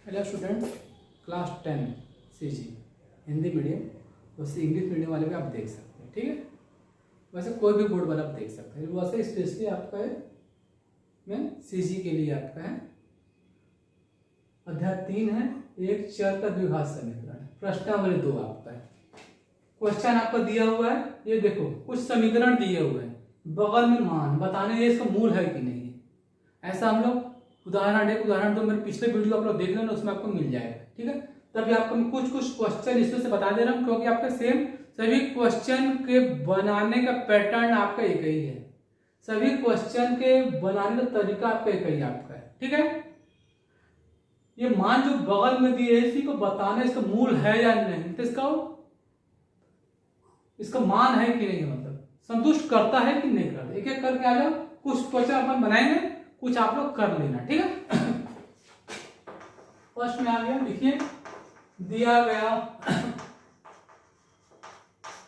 Hello students, class 10 CG Hindi medium, वैसे English medium वाले भी आप देख सकते हैं। ठीक है, वैसे कोई भी बोर्ड वाला आप देख सकते हैं। वैसे स्पेशली आपका है मैं सीजी के लिए आपका है अध्याय 3 है, एक चर का द्विघात समीकरण। प्रश्नावली 2 आपका है। क्वेश्चन आपको दिया हुआ है, ये देखो कुछ समीकरण दिए हुए हैं, बगल में मान बताने ये इसका मूल है कि नहीं है। ऐसा हम लोग उदाहरण 1 उदाहरण 2 मेरे पिछले वीडियो आप लोग देख लेना, उसमें आपको मिल जाएगा। ठीक है, तभी आपको मैं कुछ क्वेश्चन इसमें से बता दे रहा हूँ, क्योंकि आपका सेम सभी क्वेश्चन के बनाने का पैटर्न आपका एक ही है। सभी क्वेश्चन के बनाने का तरीका आपका एक ही आपका है। ठीक है, ये मान जो बगल में दिए इसी को बताना इसका मूल है या नहीं, तो इसका मान है कि नहीं, मतलब संतुष्ट करता है कि नहीं करता। एक एक करके आ जाओ, कुछ क्वेश्चन अपन बनाएंगे, कुछ आप लोग कर लेना। ठीक है, फर्स्ट में आ गया, लिखिए दिया गया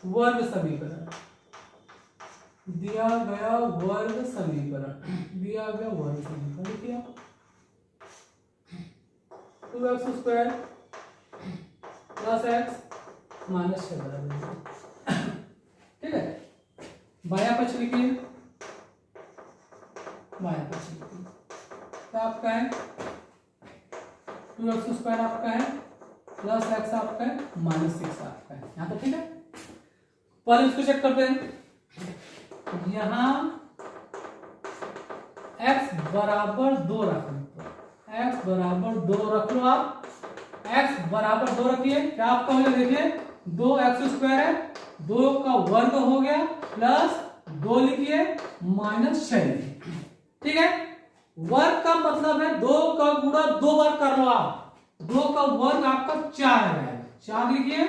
वर्ग समीकरण, दिया गया वर्ग समीकरण, दिया गया वर्ग समीकरण लिखिए आप 2x² प्लस x माइनस 6 बराबर। ठीक है, बाया पक्ष लिखिए, बाया पक्ष लिखिए, तो आपका है 2x² आपका है प्लस x आपका है माइनस 6 आपका है। यहाँ तक ठीक है। पहले इसको चेक करते हैं। यहाँ x बराबर 2 रख लो, x बराबर 2 रख लो आप, x बराबर 2 रखिए, क्या आपका हो जाए देखिए 2x² है, 2 का वर्ग हो गया प्लस 2 लिखिए माइनस 6 लिखिए। ठीक है, वर्ग का मतलब है 2 का गुणा 2 बार कर लो आप, 2 का वर्ग आपका 4 है, 4 लिखिए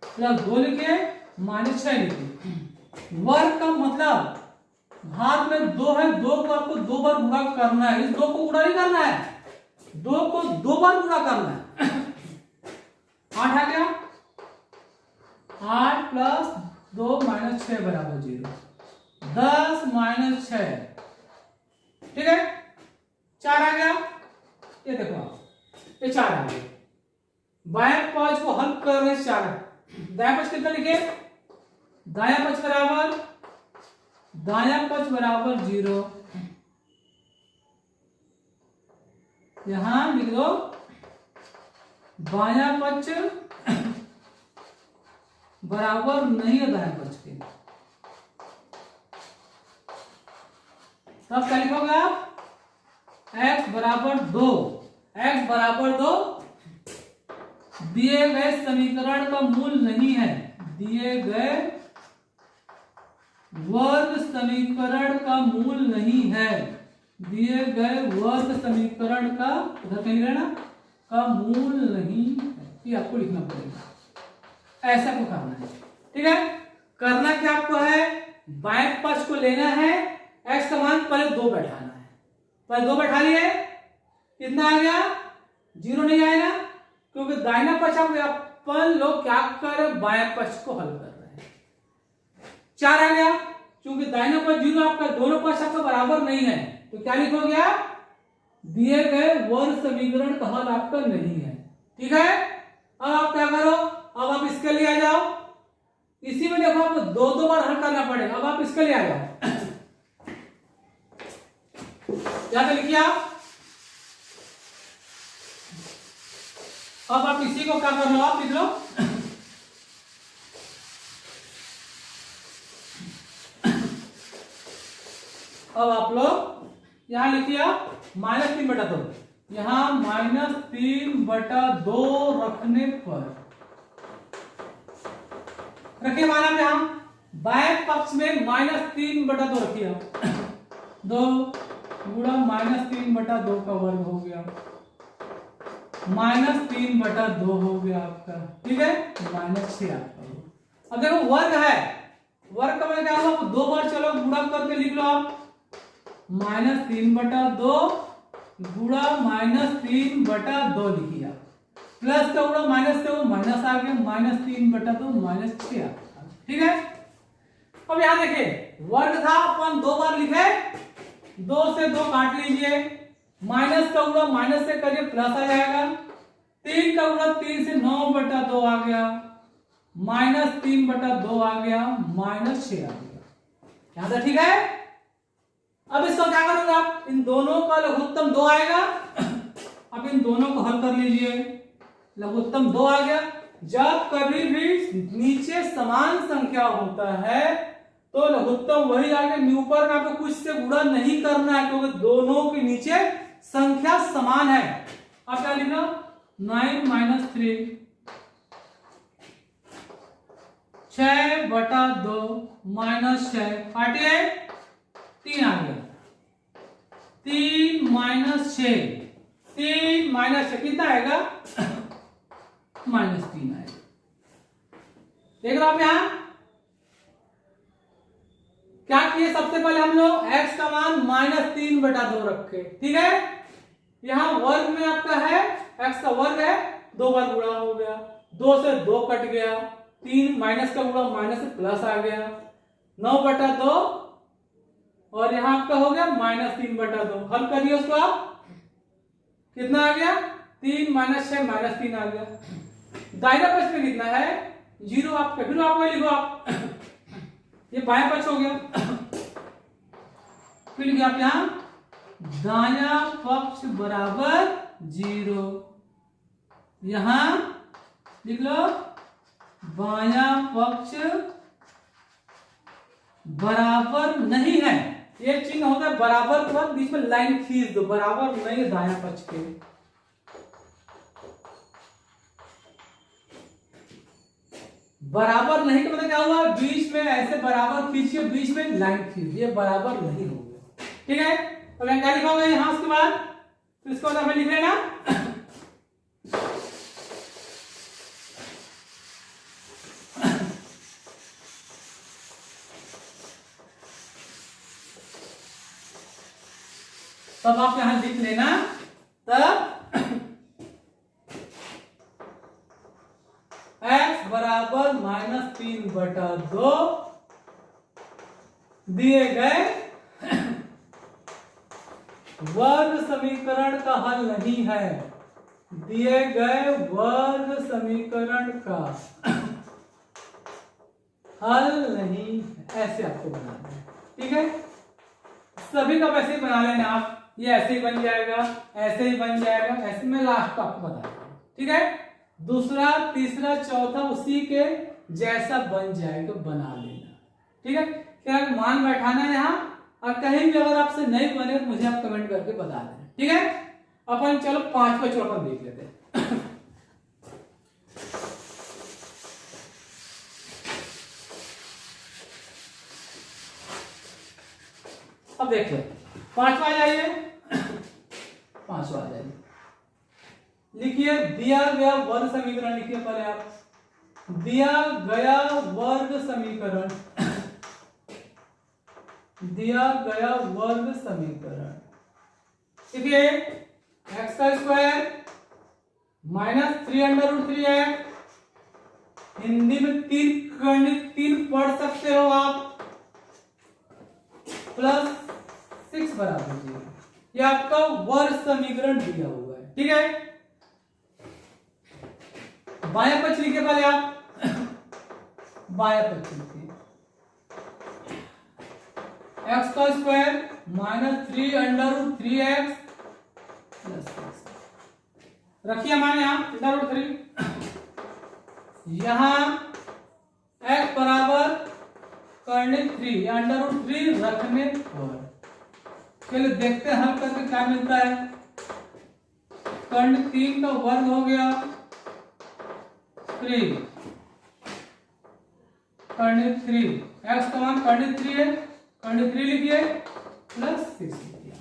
प्लस 2 लिखिए माइनस 6 लिखिए। वर्ग का मतलब भाग में 2 है, 2 को आपको 2 बार गुणा करना है, इस 2 को गुणा नहीं करना है, 2 को 2 बार गुणा करना है। 8 आ गया, 8 प्लस 2 माइनस 6 बराबर 0, 10 माइनस 6। ठीक है, 4 आ गया, ये देखो आप, ये 4 आ गया। बाएं पक्ष को हल कर रहे 4, दाएं पक्ष कितना लिखे, दायां पक्ष बराबर, दायां पक्ष बराबर 0, यहां लिख दो बायां पक्ष बराबर नहीं है दायां पक्ष के, तब क्या लिखोगे आप, x बराबर 2, x बराबर 2 दिए गए समीकरण का मूल नहीं है, दिए गए वर्ग समीकरण का मूल नहीं है, दिए गए वर्ग समीकरण का उधर कहीं रहना का मूल नहीं है, ये आपको लिखना पड़ेगा। ऐसा को करना है। ठीक है, करना क्या आपको है, बाएं पक्ष को लेना है, x का मान पहले 2 बैठाना है, पहले 2 बैठा लिए, कितना आ गया 0 नहीं आएगा, क्योंकि दाहिना पक्ष अपन लोग क्या कर रहे हैं, बाएं पक्ष को हल कर रहे हैं। 4 आ गया, क्योंकि दाहिना पक्ष 0 आपका, दोनों पक्ष आपका बराबर नहीं है, तो क्या लिखोगे आप, दिए गए वर्ग समीकरण का हल आपका नहीं है। ठीक है, अब आप क्या करो, अब आप इसके लिए आ जाओ, इसी में देखो आपको 2 बार हल करना पड़ेगा। अब आप इसके लिए आ जाओ, क्या लिखिए आप, अब आप इसी को क्या कर लो, आप लिख लो अब आप लोग यहां लिखिए आप -3/2, यहां -3/2 रखने पर रखिए, माना यहां बाएं पक्ष में -3/2 रखिए आप, 2 गुणा -3/2 का वर्ग हो गया, -3/2 हो गया आपका। ठीक है, -6 आपका। अब देखो वर्ग है, वर्ग का मतलब क्या होगा, 2 बार चलो गुणा करके लिख लो आप, -3/2 गुणा -3/2 लिखिए आप, प्लस का गुणा माइनस से वो माइनस आ गया, -3/2 -6 आपका। ठीक है, अब यहां देखिए वर्ग था, अपन 2 बार लिखे, 2 से 2 काट लीजिए, माइनस का होगा माइनस से करिए प्लस आ जाएगा, का गुणक 3 से 9/2 आ गया, -3/2 आ गया, -6 आ गया। यहां तक ठीक है। अब इसको क्या करूंगा, इन दोनों का लघुत्तम 2 आएगा। अब इन दोनों को हल कर लीजिए, लघुत्तम 2 आ गया। जब कभी भी नीचे समान संख्या होता है तो लघुत्तम वही आ गया। ऊपर में आपको कुछ से गुणा नहीं करना है क्योंकि दोनों के नीचे संख्या समान है। अब क्या लिखा, 9 - 3 6/2 -6 काटिए, 3 आ गया। 3 - 6, 3 - 6 कितना आएगा, -3 आएगा। देख रहे हो आप यहां क्या किए, सबसे पहले हम लोग x का मान -3/2 रखे, ठीक है। यहां वर्ग में आपका है, x का वर्ग है, 2 बार गुणा हो गया, 2 से 2 कट गया, 3 माइनस का गुणा माइनस से प्लस आ गया, 9/2 और यहां आपका हो गया -3/2। हल करिए उसको आप, कितना आ गया, 3 - 6 -3 आ गया। दाहिना पक्ष में कितना है, 0 आप फिर आप वही लिखो आप, ये बाएं पक्ष हो गया। फिर लिखिए आप यहां दायां पक्ष बराबर 0, यहां लिख लो बायां पक्ष बराबर नहीं है। एक चिन्ह होता है बराबर के बाद बीच में लाइन खींच दो, बराबर नहीं दायां पक्ष के। बराबर नहीं का मतलब क्या हुआ, बीच में ऐसे बराबर खींचिए, बीच में लाइन खींच, ये बराबर नहीं हो गया, ठीक है। तो मैं क्या लिखूंगा यहां, उसके बाद तो इसको हमें लिख लेना तब आप यहां लिख लेना, तब x बराबर -3/2 दिए गए वर्ग समीकरण का हल नहीं है, दिए गए वर्ग समीकरण का हल नहीं है, ऐसे आपको बनाना है, ठीक है। सभी का वैसे ही बना लेना आप, ये ऐसे ही बन जाएगा, ऐसे ही बन जाएगा, ऐसे में लास्ट आपको बता दूंगा, ठीक है। दूसरा तीसरा चौथा उसी के जैसा बन जाएगा, बना लेना, ठीक है। क्या मान बैठाना है यहाँ, और कहीं भी अगर आपसे नहीं बने तो मुझे आप कमेंट करके बता देना, ठीक है। अपन चलो 5वां चलो अपन देख लेते हैं। अब देखो 5वां आ जाइए, 5वां आ जाइए, लिखिए दिया गया वर्ग समीकरण, लिखिए पहले आप, दिया गया वर्ग समीकरण, दिया गया वर्ग समीकरण, देखिए x का स्क्वायर -3√3x, हिंदी में 3 पढ़ सकते हो आप, +6 बराबर 0, ये आपका वर्ग समीकरण दिया हुआ है, ठीक है। बायां पक्ष लिखिए पहले आप, बायां पक्ष लिखिए, x का स्क्वायर -3√3x +6 रखिए हमारे यहां √3, यहां x बराबर कर्णित 3 या √3 रखने पर, चलिए देखते हैं हल करके क्या मिलता है। कर्णित 3 का वर्ग हो गया 3, कर्णित 3, x का मान कर्णित 3 है, कर्णित 3 लिखिए +6 लिखिए।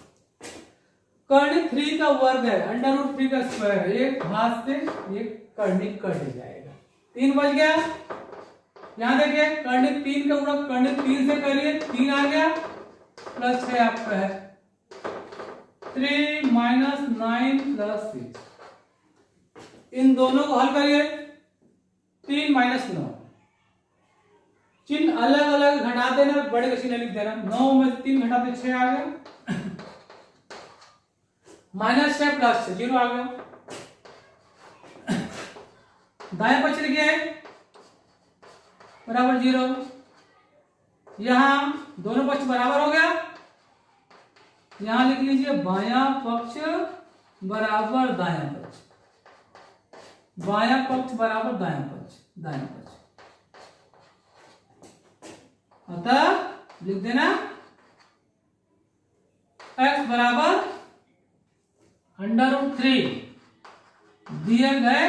कर्णित 3 का वर्ग है, √3 का स्क्वायर है, एक हाथ से एक कर्णित कट जाएगा, 3 बच गया। यहां देखिए कर्णित 3 का गुणा कर्णित 3 से करिए, 3 आ गया, +6 आपका है, 3 - 9 + 6, इन दोनों को हल करिए, 3 - 9, चिन्ह अलग अलग घटा देना, बड़े का चिन्ह लिख देना, 9 में 3 घटाते 6 आ गया, -6 + 6 0 आ गया, दाएं पक्ष लिखिए बराबर 0। यहां दोनों पक्ष बराबर हो गया, यहां लिख लीजिए बायां पक्ष बराबर दायां पक्ष, बायां पक्ष बराबर दायां पक्ष, दायां पक्ष। अतः लिख देना x बराबर √3 दिए गए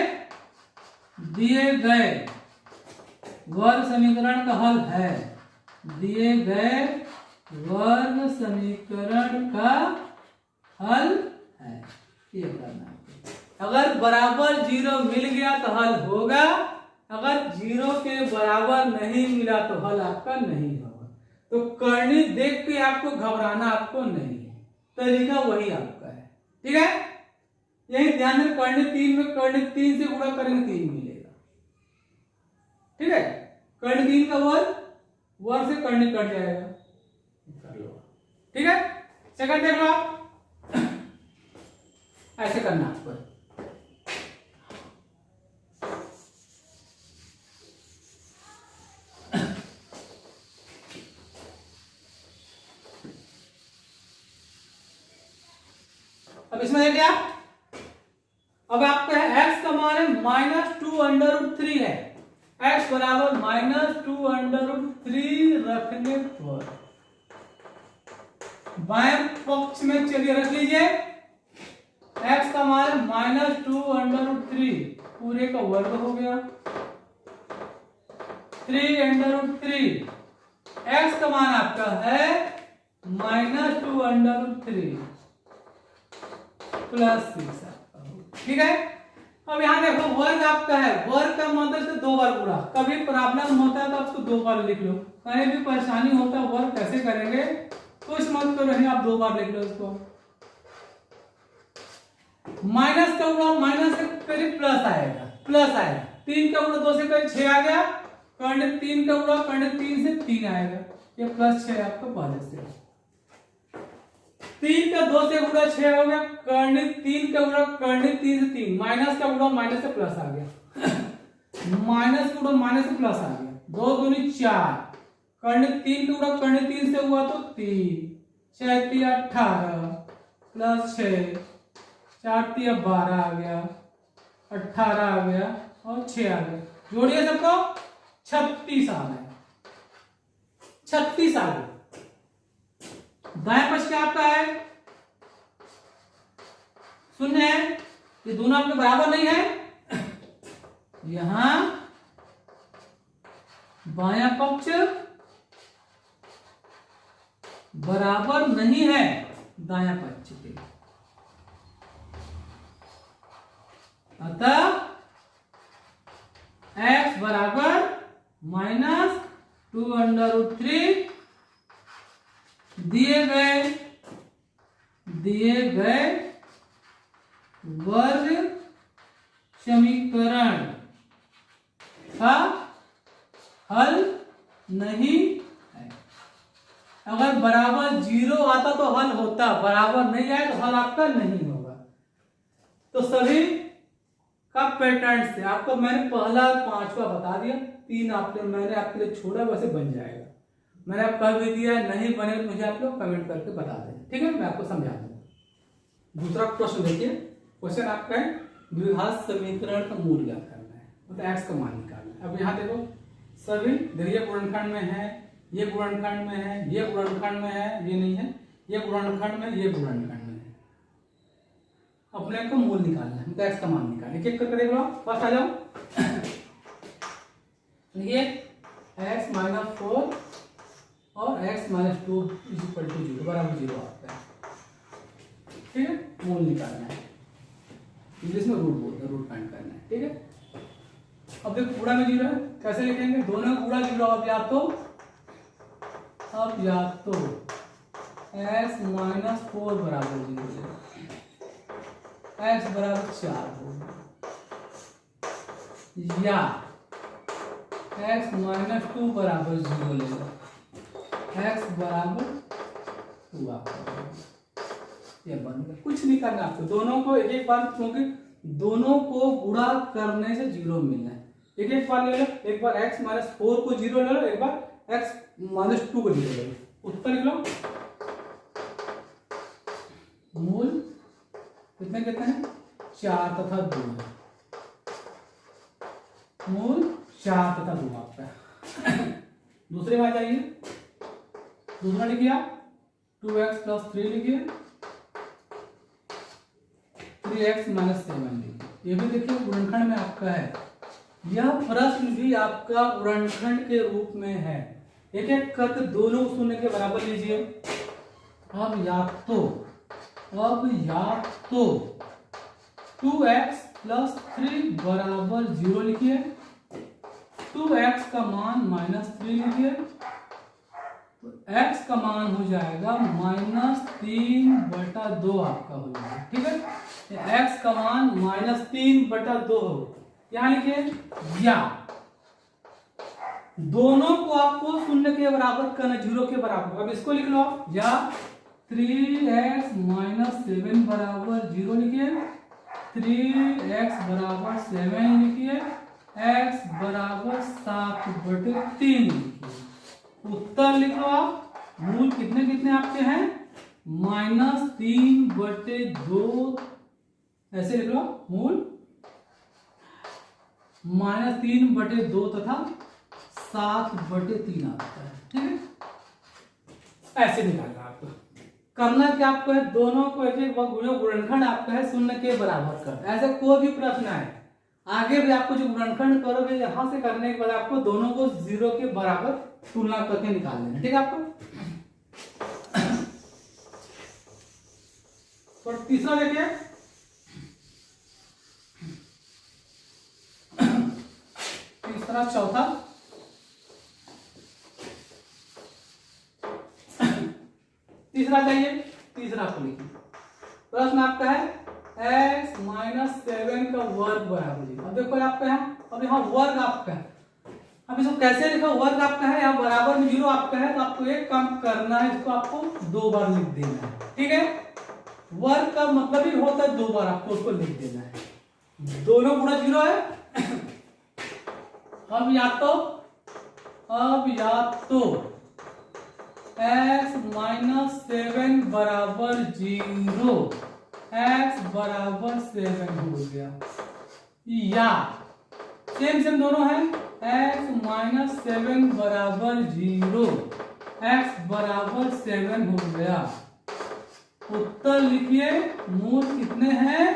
वर्ग समीकरण का हल है, दिए गए वर्ग समीकरण का हल है। ये करना, अगर बराबर 0 मिल गया तो हल होगा, अगर 0 के बराबर नहीं मिला तो हल आपका नहीं होगा। तो करनी देख के आपको घबराना आपको नहीं है, तरीका वही आपका है, ठीक है। यही ध्यान में करनी 3 में करनी 3 से गुणा करेंगे 3 मिलेगा, ठीक है। करनी 3 का वर्ग से करनी कट जाएगा, कर लो, ठीक है। सेकंड देख लो आप, ऐसे करना आपको। अब इसमें देखिए आप, अब आपका x का मान है -2√3 है, x बराबर -2√3 रखने पर बाएं पक्ष में चलिए रख लीजिए, x का मान -2√3 पूरे का वर्ग हो गया, 3√3, x का मान आपका है -2√3 +6, ठीक है। अब यहाँ देखो वर्ग आपका है, वर्ग का मतलब से 2 बार गुणा, कभी प्रॉब्लम होता है तो आपको 2 बार लिख लो, कहीं भी परेशानी होता है वर्ग कैसे करेंगे कुछ मत करो, आप 2 बार लिख लो इसको। माइनस का गुणा माइनस से करीब प्लस आएगा, 3 का गुणा 2 से करीब 6 आ गया, कर्ण 3 का गुणा कर्ण 3 से 3 आएगा, ये +6 आपका पहले से। 3 का 2 से गुणा 6 हो गया, कर्ण 3 का गुणा कर्ण 3 से 3, माइनस का गुणा माइनस से प्लस आ गया, माइनस का गुणा माइनस से प्लस आ गया, 2 दूनी 4, कर्ण 3 का गुणा कर्ण 3 से हुआ तो 3, 6 3 18 +6, 4 3 12 आ गया, 18 आ गया और 6 आ गया, जोड़िए सबको 36 आ गया, 36 आ गया। दाएं पक्ष क्या आपका है, 0 है, ये दोनों आपके बराबर नहीं है, यहां बायां पक्ष बराबर नहीं है दायां पक्ष के, अतः x बराबर -2√3 दिए गए वर्ग समीकरण का हल नहीं है। अगर बराबर 0 आता तो हल होता, बराबर नहीं आए तो हल आपका नहीं होगा। तो सभी का पैटर्न से आपको मैंने पहला 5वां बता दिया, 3 मैंने आपके लिए छोड़ा, वैसे बन जाएगा। मैंने आप कह भी दिया, नहीं बने मुझे आप लोग कमेंट करके बता दें, ठीक है, मैं आपको समझा दूंगा। दूसरा प्रश्न देखिए, क्वेश्चन आपका है द्विघात समीकरण का मूल ज्ञात करना है, मतलब x का मान निकालना है। अब यहाँ देखो सभी ये गुणनखंड में है, ये गुणनखंड में है, ये गुणनखंड में है, ये नहीं है, ये गुणनखंड में, ये गुणनखंड में है। अपने को मूल निकालना है, मतलब x का मान निकालना है। एक करके देख लो, फर्स्ट आ जाओ, देखिए x -4 और x -2 = 0 बराबर 0 आता है, ठीक है। मूल निकालना है, इंग्लिश में रूट बोलते हैं, रूट फाइंड करना है, ठीक है। अब देखो गुणा में 0 है, कैसे लिखेंगे, दोनों गुणा 0, अब या तो x -4 बराबर 0 x बराबर 4 होगा, या x -2 बराबर 0 लेगा, x बराबर 2 आपका, ये बन गया। कुछ नहीं करना आपको, दोनों को एक एक बार, क्योंकि दोनों को गुणा करने से 0 मिलना है। एक एक बार ले लो, एक बार x माइनस 4 को 0 ले लो, एक बार x माइनस 2 को 0 ले लो। उत्तर लिख लो। मूल कितने कितने हैं? 4 तथा 2 है। मूल 4 तथा 2 आपका। दूसरे में आ जाइए, दूसरा लिखिए आप 2x प्लस 3 लिखिए, 3x माइनस 7 लिखिए। ये भी देखिए गुणनखंड में आपका है। यह प्रश्न भी आपका गुणनखंड के रूप में है। एक एक करके दोनों शून्य के बराबर लीजिए। अब या तो 2x प्लस 3 बराबर 0 लिखिए, 2x का मान माइनस 3 लिखिए, तो x का मान हो जाएगा माइनस 3/2 आपका हो जाएगा। ठीक है, x का मान माइनस 3/2 हो। यहाँ लिखिए या दोनों को आपको शून्य के बराबर करना, 0 के बराबर। अब इसको लिख लो आप, या 3x माइनस 7 बराबर 0 लिखिए, 3x बराबर 7 लिखिए, x बराबर 7/3 लिखिए। उत्तर लिख लो आप। मूल कितने कितने आपके हैं? माइनस 3/2 ऐसे लिख लो। मूल माइनस 3/2 तथा 7/3 आता है। ठीक है, ऐसे निकालना आपको। करना क्या आपको है? दोनों को एक एक गुणनखंड आपका है शून्य के बराबर कर। ऐसे कोई भी प्रश्न है आगे भी आपको जो गुणनखंड करोगे यहां से करने के बाद आपको दोनों को 0 के बराबर तुलना करके निकाल देना। ठीक है आपको। और तीसरा देखिए, तीसरा चौथा तीसरा चाहिए। तीसरा को लिखिए। प्रश्न आपका है x माइनस 7 का वर्ग बराबर 0। अब देखो आपका है, अब यहाँ वर्ग आपका है। अब इसको कैसे लिखा? वर्ग आपका है, यहाँ बराबर में 0 आपका है, तो आपको एक काम करना है, इसको आपको 2 बार लिख देना है। ठीक है, वर्ग का मतलब ही होता है 2 बार आपको उसको लिख देना है। दोनों गुणा 0 है। अब या तो x माइनस 7 बराबर 0, x बराबर 7 हो गया, या सेम दोनों है, x माइनस 7 बराबर 0, x बराबर 7 हो गया। उत्तर लिखिए। मूल कितने हैं?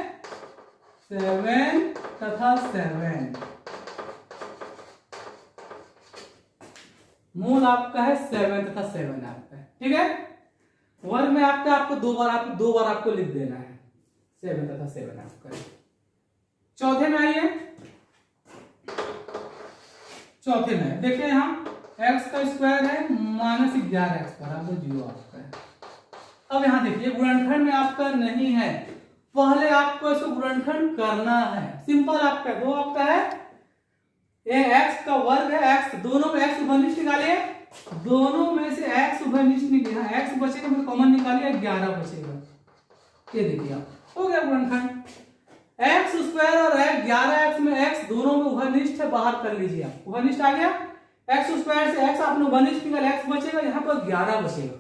7 तथा 7। मूल आपका है 7 तथा 7 आपका है। ठीक है, वर्ग में आपको 2 बार आपको लिख देना है। 7 तथा 7 आपका है। चौथे में आइए। चौथे में देखिए, यहाँ x का स्क्वायर है माइनस 11x बराबर 0 आपका है। अब यहाँ देखिए गुणनखंड में आपका नहीं है, पहले आपको इसको गुणनखंड करना है। सिंपल आपका दो आपका है, ये x का वर्ग है, x दोनों में x उभयनिष्ठ निकालिए, दोनों में से x उभयनिष्ठ निकालिए, x बचेगा मतलब कॉमन निकालिए, 11 बचेगा। ये देखिए आप, हो गया गुणनखंड। x स्क्वायर और 11x में x दोनों में उभयनिष्ठ है, बाहर कर लीजिए आप। उभयनिष्ठ आ गया, x स्क्वायर से x आपने उभयनिष्ठ निकाला, x बचेगा, यहाँ पर 11 बचेगा।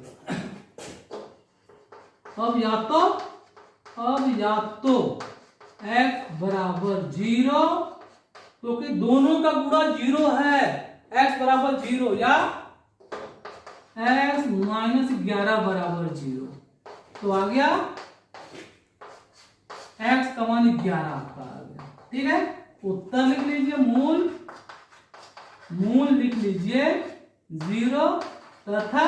अब या तो x बराबर 0, क्योंकि दोनों का गुणा 0 है, x बराबर 0, या x माइनस 11 बराबर 0। तो आ गया x का मान 11 आपका आ गया। ठीक है, उत्तर लिख लीजिए। मूल लिख लीजिए 0 तथा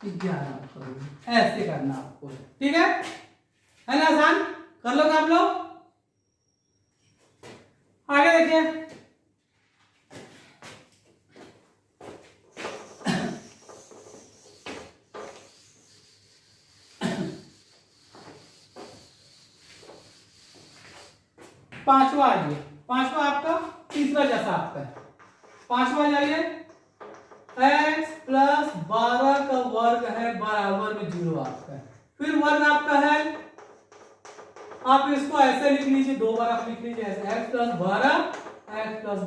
11। ऐसे करना आपको। ठीक है ना? आसान कर लोगे आप लोग। आगे देखिए, पांचवा आइए। पांचवा आपका तीसरा जैसा आपका है। पांचवा जाइए, x प्लस 12 का वर्ग है बराबर में 0 आपका है। फिर वर्ग आपका है आप इसको ऐसे लिख लीजिए, 2 बार आप लिख लीजिए ऐसे, x प्लस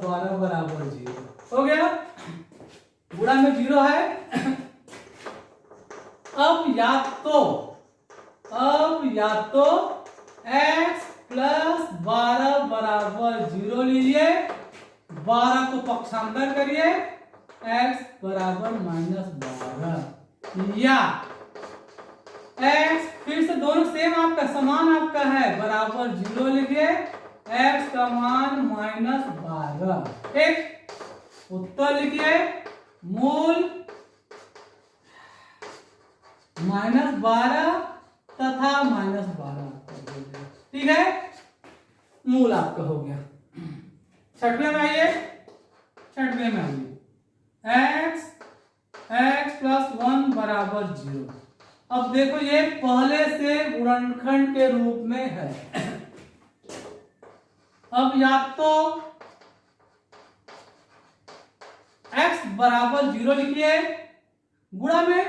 12 बराबर 0 हो गया। गुणा में 0 है। अब या तो x प्लस 12 बराबर 0 लीजिए, 12 को पक्षांतर करिए, x बराबर -12, या x फिर से दोनों सेम आपका समान आपका है, बराबर 0 लिखिए, x का मान -12। ठीक, उत्तर लिखिए, मूल -12 तथा -12। ठीक है, मूल आपका हो गया। छठवें में आइए, x प्लस 1 बराबर 0। अब देखो ये पहले से गुणनखंड के रूप में है। अब या तो x बराबर 0 लिखिए गुणा में,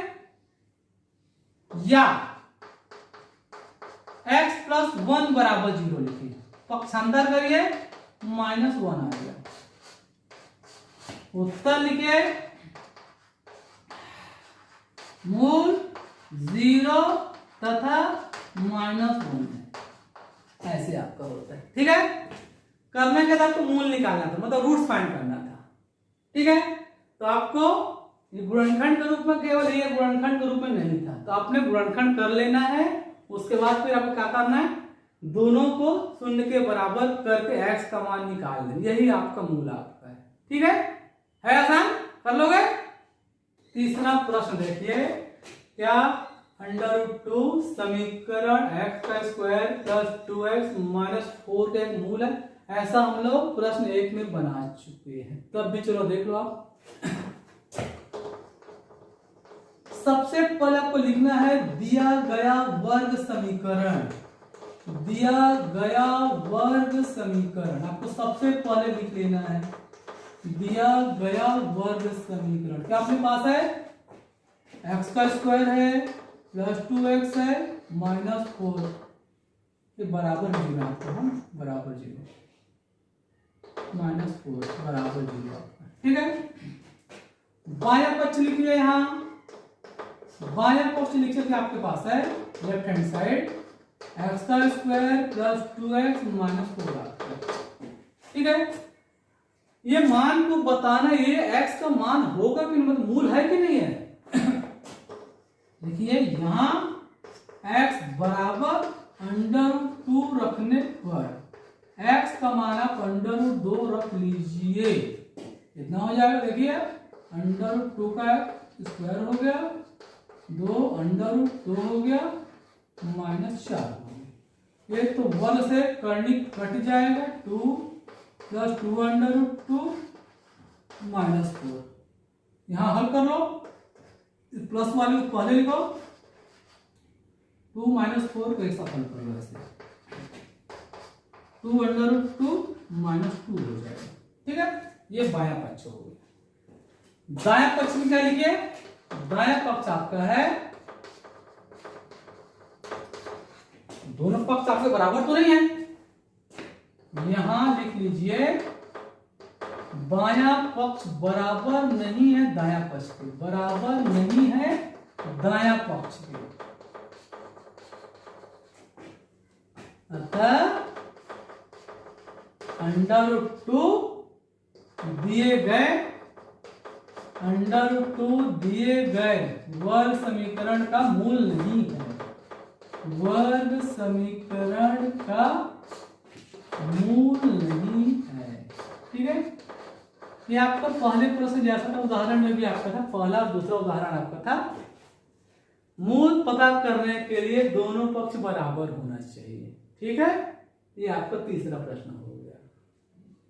या x प्लस 1 बराबर 0 लिखिए, पक्षांतर करिए, -1 आ गया। उत्तर लिखिए, मूल 0 तथा -1 है। ऐसे आपका होता है। ठीक है, करने के बाद आपको मूल निकालना था, मतलब रूट्स फाइंड करना था। ठीक है, तो आपको ये गुणनखंड के रूप में, केवल ये गुणनखंड के रूप में नहीं था, तो आपने गुणनखंड कर लेना है। उसके बाद फिर आपको क्या करना है, दोनों को 0 के बराबर करके x का मान निकाल लें, यही आपका मूल आपका है। ठीक है आसान, कर लोगे। तीसरा प्रश्न देखिए, क्या √2 समीकरण x का स्क्वायर प्लस 2x माइनस 4 का एक मूल है? ऐसा हम लोग प्रश्न 1 में बना चुके हैं, तब भी चलो देख लो आप। सबसे पहले आपको लिखना है दिया गया वर्ग समीकरण, आपको सबसे पहले लिख लेना है दिया गया वर्ग समीकरण। क्या अपने पास है, x का स्क्वायर है प्लस 2x है माइनस 4, ये बराबर 0 आपको, हम बराबर 0, -4 बराबर 0। ठीक है, बायां पक्ष लिखिए, यहाँ बायां पक्ष लिख सकते आपके पास है लेफ्ट हैंड साइड, x का स्क्वायर प्लस 2x माइनस 4। ठीक है, ये मान को बताना, ये x का मान होगा कि मतलब मूल है कि नहीं है। देखिए यहां x बराबर √2 रखने पर x का मान आप √2 रख लीजिए, इतना हो जाएगा। देखिए √2 का स्क्वायर हो गया, 2 √2 हो गया, -4 हो गया। ये तो वर्ग से कर्णिक कट जाएगा, 2 प्लस 2 √2 -4। यहां हल कर लो, प्लस वाले पहले लिखो, 2 -4 को एक साथ हल कर लो, ऐसे 2 √2 -2 हो जाएगा। ठीक है, ये बायां पक्ष हो गया। दायां पक्ष में क्या लिखिए, दायां पक्ष आपका है, दोनों पक्ष आपके बराबर तो नहीं है, यहां लिख लीजिए बायां पक्ष बराबर नहीं है दायां पक्ष के, बराबर नहीं है दायां पक्ष के, अतः √2 दिए गए वर्ग समीकरण का मूल नहीं है, वर्ग समीकरण का मूल नहीं है। ठीक है, ये आपका पहले प्रश्न जैसा था, उदाहरण में भी आपका था, पहला और दूसरा उदाहरण आपका था। मूल पता करने के लिए दोनों पक्ष बराबर होना चाहिए। ठीक है, ये आपका तीसरा प्रश्न होगा।